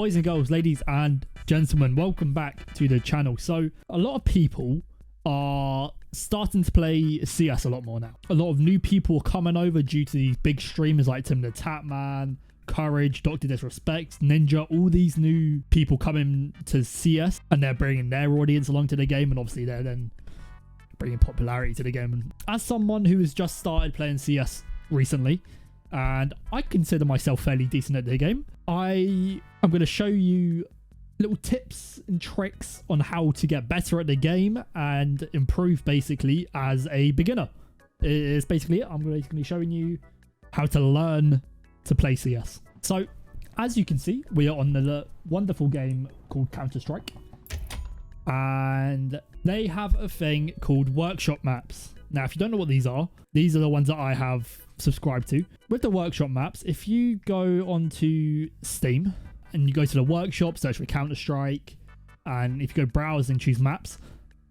Boys and girls, ladies and gentlemen, welcome back to the channel. So a lot of people are starting to play CS a lot more now. A lot of new people are coming over due to these big streamers like Tim the Tapman, Courage, Dr. Disrespect, Ninja, all these new people coming to CS, and they're bringing their audience along to the game, and obviously they're then bringing popularity to the game. And as someone who has just started playing CS recently, and I consider myself fairly decent at the game, I'm going to show you little tips and tricks on how to get better at the game and improve basically as a beginner. It's basically it. I'm going to be showing you how to learn to play CS. So as you can see, we are on the wonderful game called Counter-Strike, and they have a thing called workshop maps. Now, if you don't know what these are the ones that I have subscribed to. With the workshop maps, if you go onto Steam and you go to the workshop, search for Counter-Strike, and if you go browse and choose maps,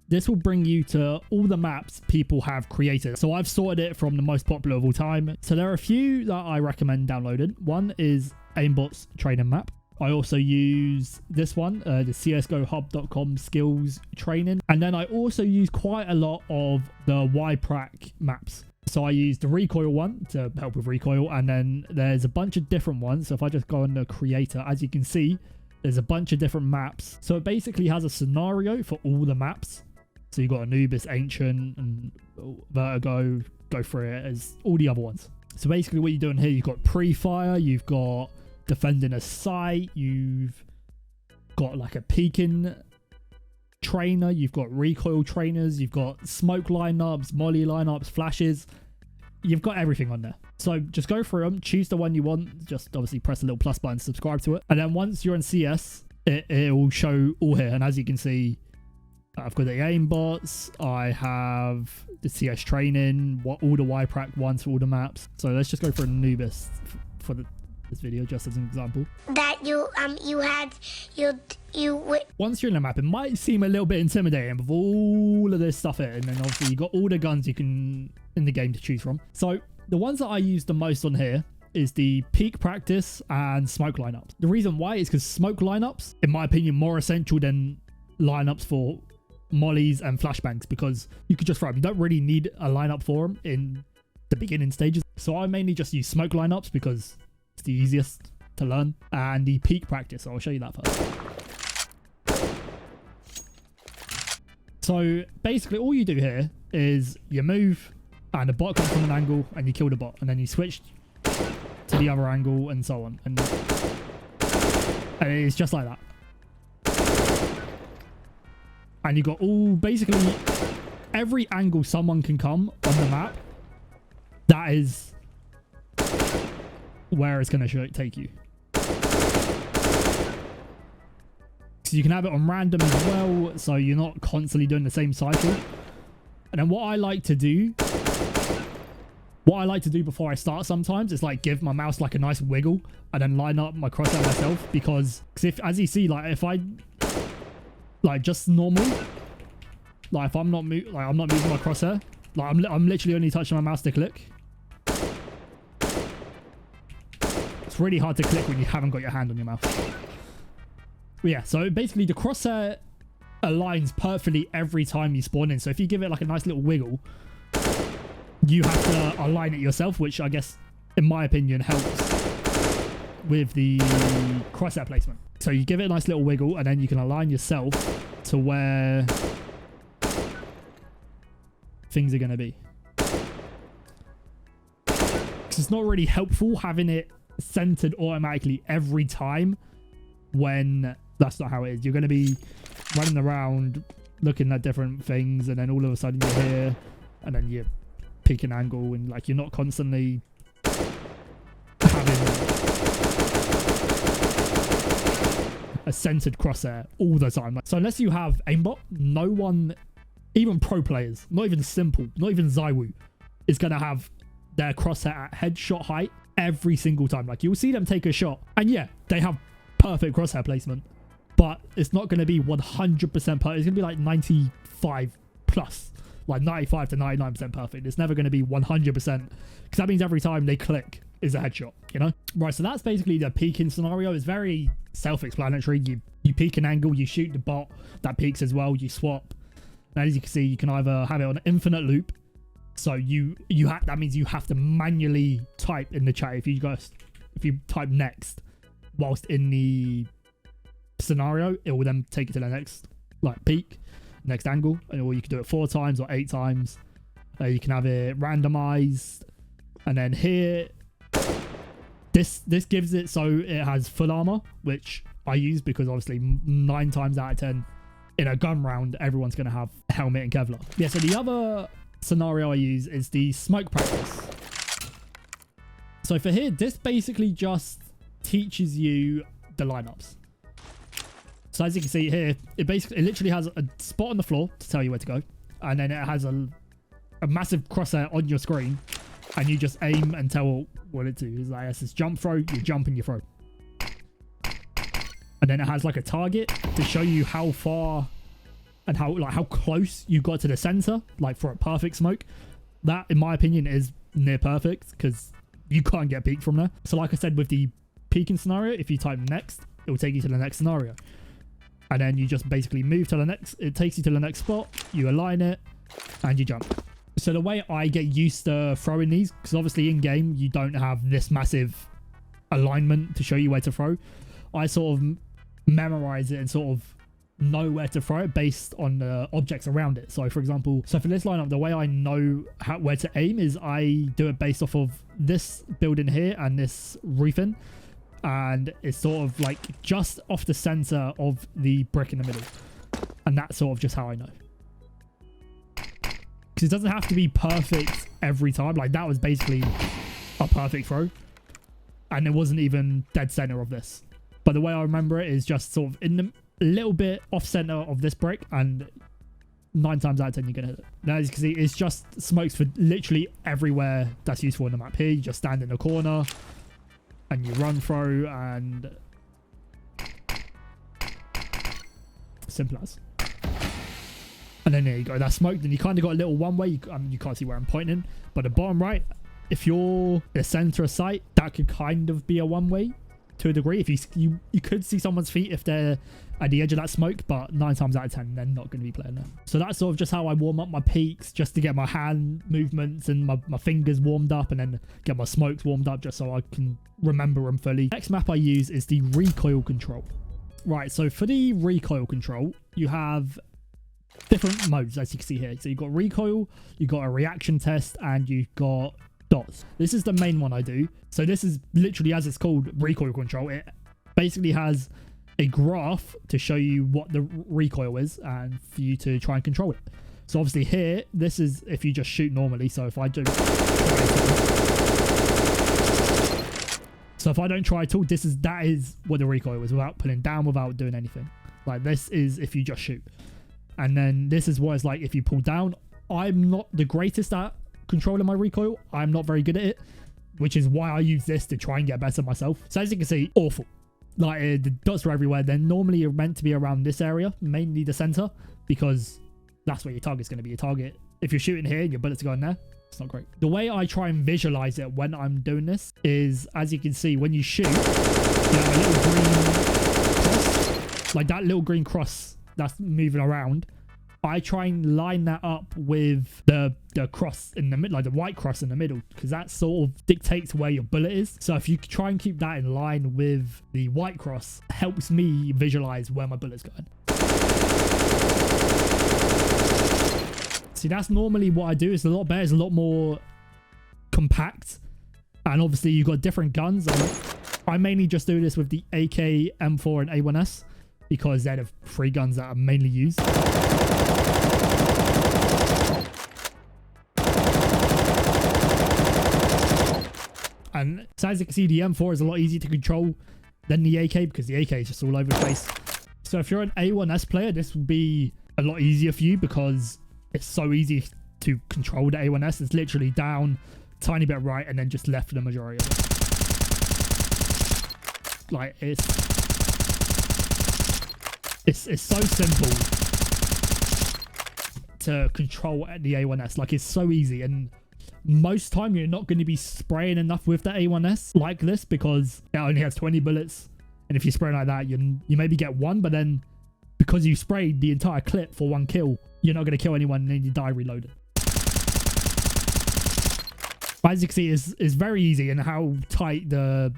this will bring you to all the maps people have created. So I've sorted it from the most popular of all time. So there are a few that I recommend downloading. One is Aimbot's training map. I also use this one, the csgohub.com skills training. And then I also use quite a lot of the YPrac maps. So I use the recoil one to help with recoil, and then there's a bunch of different ones. So if I just go on the creator, as you can see, there's a bunch of different maps. So it basically has a scenario for all the maps. So you've got Anubis, Ancient, and Vertigo, go through it as all the other ones. So basically what you're doing here, you've got pre-fire, you've got defending a site, you've got like a peeking trainer, you've got recoil trainers, you've got smoke lineups, molly lineups, flashes. You've got everything on there. So just go through them, choose the one you want, just obviously press the little plus button, subscribe to it, and then once you're in CS, it will show all here. And as you can see, I've got the aimbots, I have the CS training, all the YPrac ones for all the maps. So let's just go for Anubis for this video, just as an example. That once you're in the map, it might seem a little bit intimidating with all of this stuff here, and then obviously you got all the guns you can in the game to choose from. So the ones that I use the most on here is the peak practice and smoke lineups. The reason why is because smoke lineups, in my opinion, more essential than lineups for mollies and flashbangs, because you could just throw them. You don't really need a lineup for them in the beginning stages. So I mainly just use smoke lineups because it's the easiest to learn, and the peak practice. So I'll show you that first. So basically all you do here is you move and the bot comes from an angle and you kill the bot, and then you switch to the other angle and so on, and it's just like that. And you got all, basically every angle someone can come on the map, that is where it's going to take you. So you can have it on random as well, so you're not constantly doing the same cycle. And then what I like to do before I start sometimes is like give my mouse like a nice wiggle and then line up my crosshair myself, because if, as you see, like if I like just normal, like if I'm not moving my crosshair, like I'm literally only touching my mouse to click. It's really hard to click when you haven't got your hand on your mouse. But yeah, so basically the crosshair aligns perfectly every time you spawn in. So if you give it like a nice little wiggle, you have to align it yourself, which I guess, in my opinion, helps with the crosshair placement. So you give it a nice little wiggle, and then you can align yourself to where things are going to be. Because it's not really helpful having it centered automatically every time when that's not how it is. You're going to be running around looking at different things, and then all of a sudden you're here, and then you pick an angle, and like you're not constantly having a centered crosshair all the time. So unless you have aimbot, no one, even pro players, not even simple, not even Zywoo, is going to have their crosshair at headshot height every single time. Like you'll see them take a shot, and yeah, they have perfect crosshair placement, but it's not going to be 100% perfect. It's going to be like 95 plus, like 95 to 99% perfect. It's never going to be 100%, because that means every time they click, is a headshot, you know? Right, so that's basically the peeking scenario. It's very self-explanatory. You peek an angle, you shoot the bot that peeks as well, you swap. And as you can see, you can either have it on an infinite loop. So that means you have to manually type in the chat. If you type next whilst in the scenario, it will then take you to the next like peak, next angle, or you can do it 4 times or 8 times. You can have it randomized, and then here this gives it so it has full armor, which I use because obviously 9 times out of 10 in a gun round everyone's going to have helmet and Kevlar. Yeah, so the other scenario I use is the smoke practice. So for here, this basically just teaches you the lineups. So as you can see here, it literally has a spot on the floor to tell you where to go, and then it has a massive crosshair on your screen, and you just aim and tell what it do. It's like this is jump throw, you jump and you throw. And then it has like a target to show you how far and how close you got to the center, like for a perfect smoke. That, in my opinion, is near perfect because you can't get peek from there. So like I said, with the peeking scenario, if you type next, it will take you to the next scenario. And then you just basically move to the next, it takes you to the next spot, you align it, and you jump. So the way I get used to throwing these, because obviously in game, you don't have this massive alignment to show you where to throw. I sort of memorize it and sort of know where to throw it based on the objects around it. So for example, for this lineup, the way I know where to aim is I do it based off of this building here and this roofing, and it's sort of like just off the center of the brick in the middle, and that's sort of just how I know, because it doesn't have to be perfect every time. Like that was basically a perfect throw, and it wasn't even dead center of this, but the way I remember it is just sort of in the little bit off center of this brick, and 9 times out of 10 you're gonna hit it. Now as you can see, it's just smokes for literally everywhere that's useful in the map. Here you just stand in the corner and you run through, and simple as. And then there you go, that's smoked. Then you kind of got a little one way. You can't see where I'm pointing, but the bottom right, if you're the center of sight, that could kind of be a one way to a degree. If you could see someone's feet if they're at the edge of that smoke, but 9 times out of 10 they're not going to be playing there. So that's sort of just how I warm up my peaks, just to get my hand movements and my fingers warmed up, and then get my smokes warmed up just so I can remember them fully. Next map I use is the Recoil Control. Right, so for the Recoil Control, you have different modes as you can see here. So you've got recoil, you've got a reaction test, and you've got dots. This is the main one I do. So this is literally, as it's called, Recoil Control. It basically has a graph to show you what the recoil is and for you to try and control it. So obviously here, this is if you just shoot normally. So if I do, so if I don't try at all, that is what the recoil is, without pulling down, without doing anything. Like this is if you just shoot. And then this is what it's like if you pull down. I'm not the greatest at controlling my recoil. I'm not very good at it, which is why I use this to try and get better myself. So as you can see, awful. Like the dots are everywhere. They're normally meant to be around this area, mainly the center, because that's where your target's going to be. Your target, if you're shooting here and your bullets are going there, it's not great. The way I try and visualize it when I'm doing this is, as you can see, when you shoot, you have a little green cross, like that little green cross that's moving around. I try and line that up with the cross in the middle, like the white cross in the middle, because that sort of dictates where your bullet is. So if you try and keep that in line with the white cross, helps me visualize where my bullet's going. See, that's normally what I do. It's a lot better. It's a lot more compact. And obviously you've got different guns. I mainly just do this with the AK, M4 and A1S, because they're the 3 guns that I mainly use. And so as you can see, the M4 is a lot easier to control than the AK, because the AK is just all over the place. So if you're an A1S player, this would be a lot easier for you, because it's so easy to control the A1S. It's literally down, tiny bit right, and then just left for the majority of it. Like it's so simple to control the A1S. Like it's so easy, and most time you're not going to be spraying enough with the A1S like this because it only has 20 bullets. And if you spray like that, you maybe get one, but then because you sprayed the entire clip for one kill, you're not going to kill anyone and then you die reloaded. As you can see, is very easy in how tight the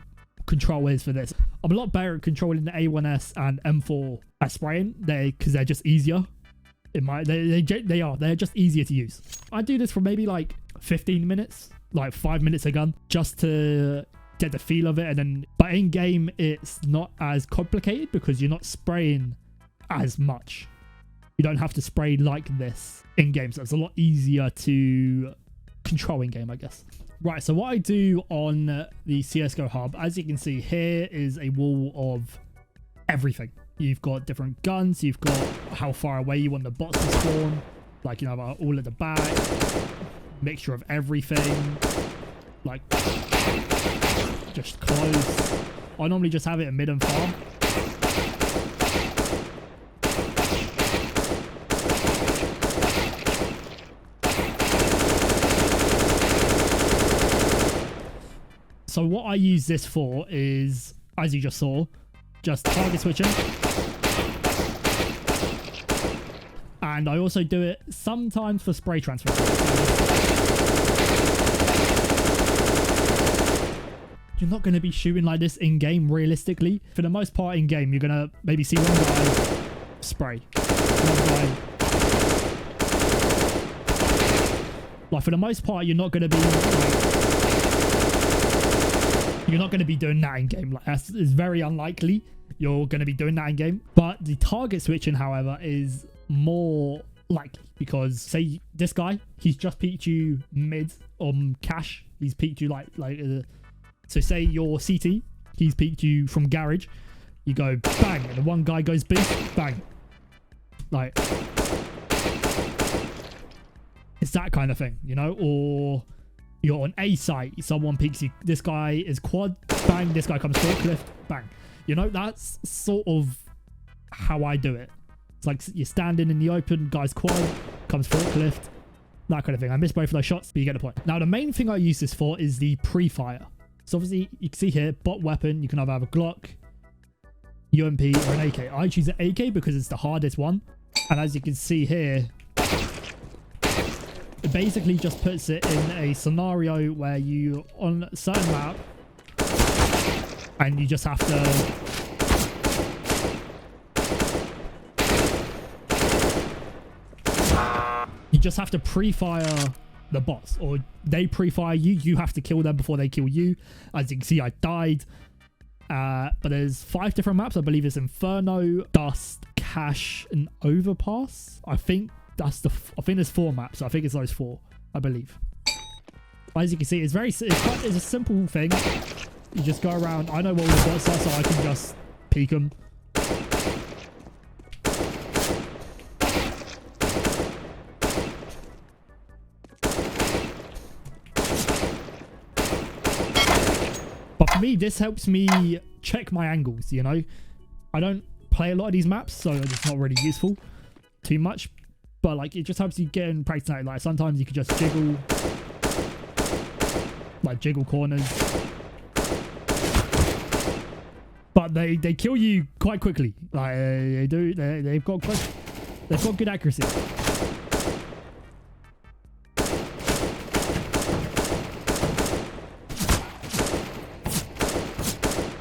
control is for this. I'm a lot better at controlling the A1S and M4 at spraying because they're just easier. They're just easier to use. I do this for maybe like 15 minutes, like 5 minutes a gun, just to get the feel of it. But in game, it's not as complicated because you're not spraying as much. You don't have to spray like this in game, so it's a lot easier to control in game, I guess. Right, so what I do on the CSGO hub, as you can see, here is a wall of everything. You've got different guns, you've got how far away you want the bots to spawn, like, you know, all at the back, mixture of everything, like, just close. I normally just have it in mid and farm. So what I use this for is, as you just saw, just target switching. And I also do it sometimes for spray transfer. You're not going to be shooting like this in game realistically. For the most part in game, you're going to maybe see one guy spray. One guy. Like, for the most part, you're not going to be like, you're not going to be doing that in game. Like, it's very unlikely you're going to be doing that in game. But the target switching, however, is more likely because, say, this guy, he's just peeked you mid on cash. He's peeked you so say your CT, he's peeked you from garage. You go bang, and the one guy goes B, bang. Like, it's that kind of thing, you know? Or you're on A site, someone peeks you, this guy is quad, bang, this guy comes forklift, bang. You know, that's sort of how I do it. It's like you're standing in the open, guy's quad, comes forklift, that kind of thing. I missed both of those shots, but you get the point. Now, the main thing I use this for is the pre-fire. So obviously, you can see here, bot weapon, you can either have a Glock, UMP, or an AK. I choose an AK because it's the hardest one. And as you can see here, it basically just puts it in a scenario where you on a certain map and you just have to pre-fire the bots, or they pre-fire you. You have to kill them before they kill you. As you can see, I died. But there's 5 different maps. I believe it's Inferno, Dust, Cache, and Overpass. I think there's 4 maps. I think it's those 4, I believe. As you can see, it's a simple thing. You just go around. I know what all the bots are, so I can just peek them. But for me, this helps me check my angles, you know? I don't play a lot of these maps, so it's not really useful too much. But like, it just helps you get in practice. Like, sometimes you can just jiggle corners. But they kill you quite quickly. Like, they do. They've got good accuracy.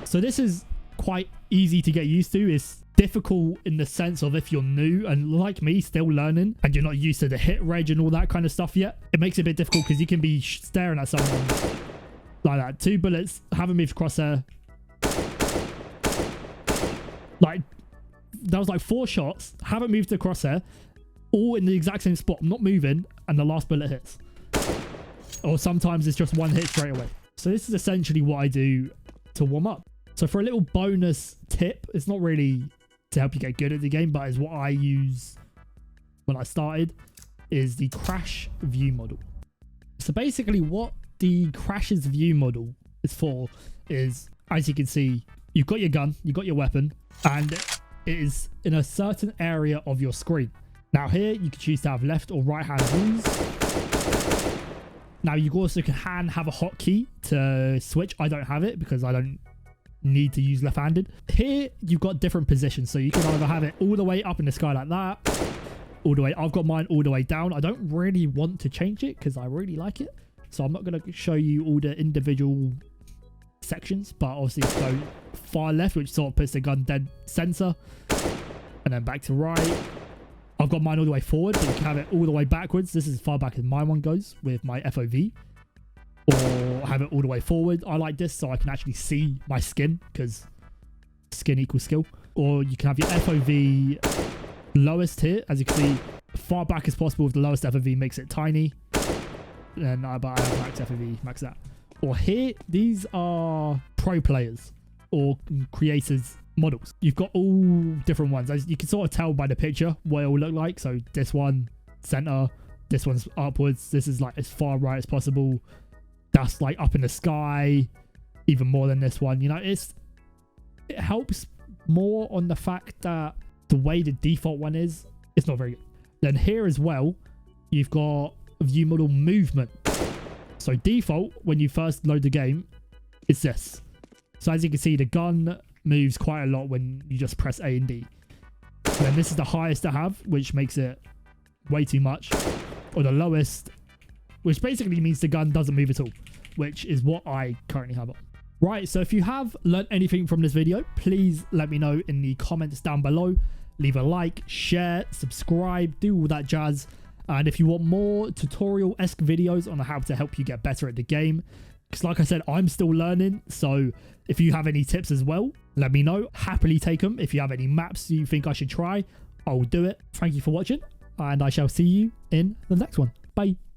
So this is quite easy to get used to. It's difficult in the sense of if you're new and like me, still learning, and you're not used to the hit reg and all that kind of stuff yet. It makes it a bit difficult because you can be staring at someone like that. 2 bullets, haven't moved crosshair. Like, that was like 4 shots, haven't moved the crosshair, all in the exact same spot. I'm not moving, and the last bullet hits. Or sometimes it's just one hit straight away. So this is essentially what I do to warm up. So for a little bonus tip, it's not really to help you get good at the game, but is what I use when I started, is the crash view model. So basically what the crash's view model is for is, as you can see, you've got your gun, you've got your weapon, and it is in a certain area of your screen. Now here, you can choose to have left or right hand views. Now you also can have a hotkey to switch. I don't have it because I don't need to use left-handed. Here you've got different positions, so you can either have it all the way up in the sky like that, all the way. I've got mine all the way down. I don't really want to change it because I really like it, so I'm not going to show you all the individual sections, but obviously go far left, which sort of puts the gun dead center, and then back to right. I've got mine all the way forward, but you can have it all the way backwards. This is as far back as my one goes with my FOV, or have it all the way forward. I like this so I can actually see my skin, because skin equals skill. Or you can have your FOV lowest here, as you can see, far back as possible with the lowest FOV makes it tiny. And but I have max FOV, max that. Or here, these are pro players or creators models. You've got all different ones. As you can sort of tell by the picture what it will look like. So this one, center, this one's upwards. This is like as far right as possible. That's like up in the sky, even more than this one. You know, it helps more on the fact that the way the default one is, it's not very good. Then here as well, you've got view model movement. So default, when you first load the game, it's this. So as you can see, the gun moves quite a lot when you just press A and D. And then this is the highest I have, which makes it way too much. Or the lowest, which basically means the gun doesn't move at all, which is what I currently have on. Right, so if you have learned anything from this video, please let me know in the comments down below. Leave a like, share, subscribe, do all that jazz. And if you want more tutorial-esque videos on how to help you get better at the game, because like I said, I'm still learning, so if you have any tips as well, let me know. Happily take them. If you have any maps you think I should try, I'll do it. Thank you for watching, and I shall see you in the next one. Bye.